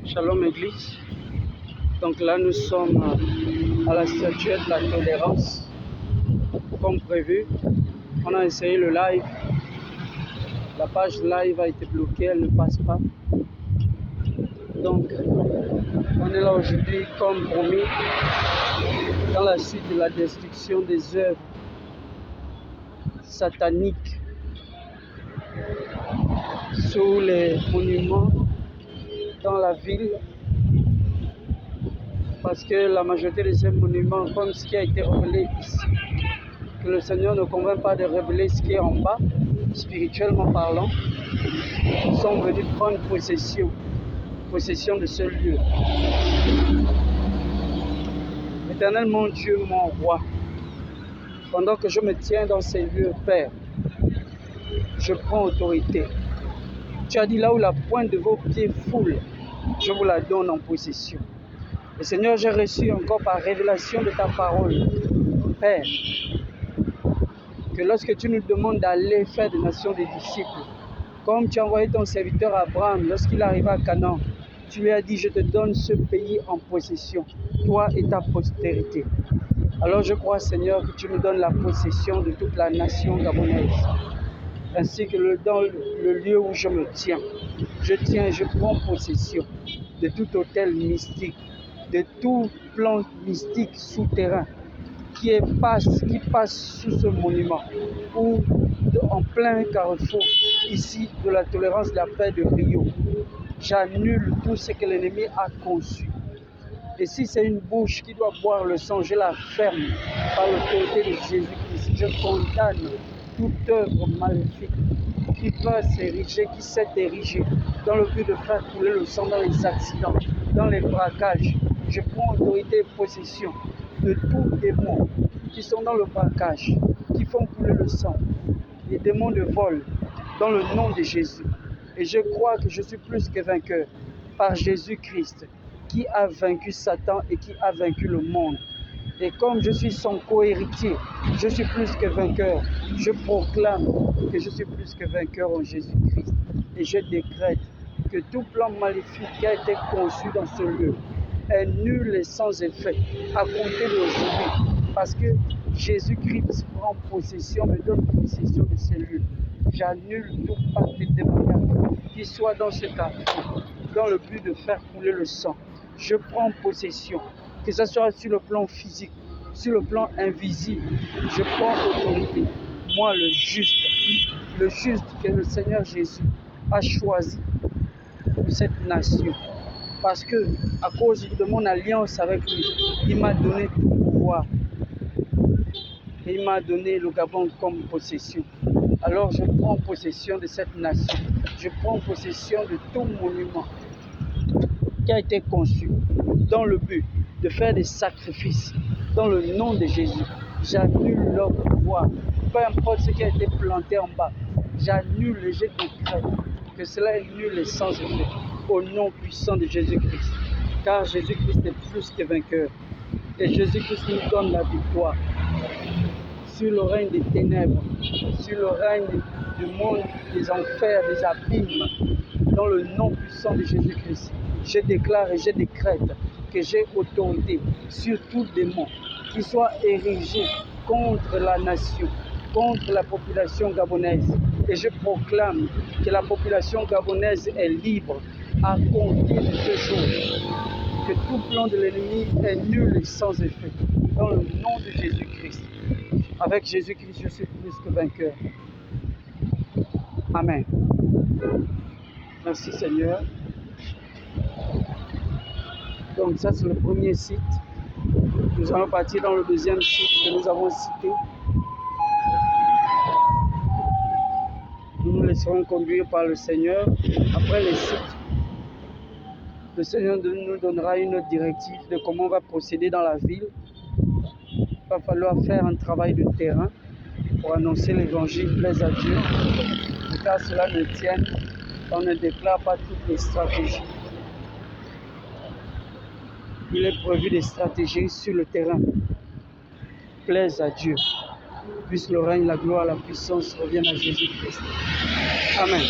Shalom Église. Donc là nous sommes à la statuette de la tolérance. Comme prévu, on a essayé le live. La page live a été bloquée, elle ne passe pas. Donc on est là aujourd'hui comme promis dans la suite de la destruction des œuvres sataniques sous les monuments dans la ville, parce que la majorité de ces monuments, comme ce qui a été révélé ici, que le Seigneur ne convainc pas de révéler ce qui est en bas, spirituellement parlant, sont venus prendre possession de ce lieu. Éternel mon Dieu, mon roi, pendant que je me tiens dans ces lieux, Père, je prends autorité. Tu as dit là où la pointe de vos pieds foule, je vous la donne en possession. Et Seigneur, j'ai reçu encore par révélation de ta parole, Père, que lorsque tu nous demandes d'aller faire des nations des disciples, comme tu as envoyé ton serviteur Abraham lorsqu'il arriva à Canaan, tu lui as dit, je te donne ce pays en possession, toi et ta postérité. Alors je crois, Seigneur, que tu me donnes la possession de toute la nation gabonaise, ainsi que dans le lieu où je me tiens. Je tiens et je prends possession de tout hôtel mystique, de tout plan mystique souterrain qui passe sous ce monument, ou en plein carrefour, ici, de la tolérance de la paix de Rio. J'annule tout ce que l'ennemi a conçu. Et si c'est une bouche qui doit boire le sang, je la ferme par l'autorité de Jésus-Christ. Je condamne toute œuvre maléfique qui va s'ériger, qui s'est érigée dans le but de faire couler le sang dans les accidents, dans les braquages. Je prends autorité et possession de tous démons qui sont dans le braquage, qui font couler le sang, les démons de vol, dans le nom de Jésus. Et je crois que je suis plus que vainqueur par Jésus-Christ, qui a vaincu Satan et qui a vaincu le monde. Et comme je suis son co-héritier, je suis plus que vainqueur. Je proclame que je suis plus que vainqueur en Jésus-Christ. Et je décrète que tout plan maléfique qui a été conçu dans ce lieu est nul et sans effet à compter d'aujourd'hui. Parce que Jésus-Christ prend possession, me donne possession de ces lieux. J'annule tout pacte démoniaque qui soit dans ce carrefour, dans le but de faire couler le sang. Je prends possession, que ce soit sur le plan physique, sur le plan invisible. Je prends autorité. Moi, le juste que le Seigneur Jésus a choisi pour cette nation. Parce que, à cause de mon alliance avec lui, il m'a donné tout pouvoir. Et il m'a donné le Gabon comme possession. Alors je prends possession de cette nation. Je prends possession de tout monument qui a été conçu dans le but de faire des sacrifices dans le nom de Jésus. J'annule leur pouvoir. Peu importe ce qui a été planté en bas, j'annule et je décrète que cela est nul et sans effet au nom puissant de Jésus-Christ. Car Jésus-Christ est plus que vainqueur. Et Jésus-Christ nous donne la victoire sur le règne des ténèbres, sur le règne du monde, des enfers, des abîmes, dans le nom puissant de Jésus-Christ. Je déclare et je décrète que j'ai autorité sur tout démon qui soit érigé contre la nation, contre la population gabonaise. Et je proclame que la population gabonaise est libre à compter de ce jour. Que tout plan de l'ennemi est nul et sans effet. Dans le nom de Jésus-Christ. Avec Jésus-Christ, je suis plus que vainqueur. Amen. Merci Seigneur. Donc ça c'est le premier site. Nous allons partir dans le deuxième site que nous avons cité. Nous nous laisserons conduire par le Seigneur. Après les sites, le Seigneur nous donnera une autre directive de comment on va procéder dans la ville. Il va falloir faire un travail de terrain pour annoncer l'évangile, plaise à Dieu. Car cela ne tienne, on ne déclare pas toutes les stratégies. Il est prévu des stratégies sur le terrain. Plaise à Dieu. Puisse le règne, la gloire, la puissance reviennent à Jésus-Christ. Amen.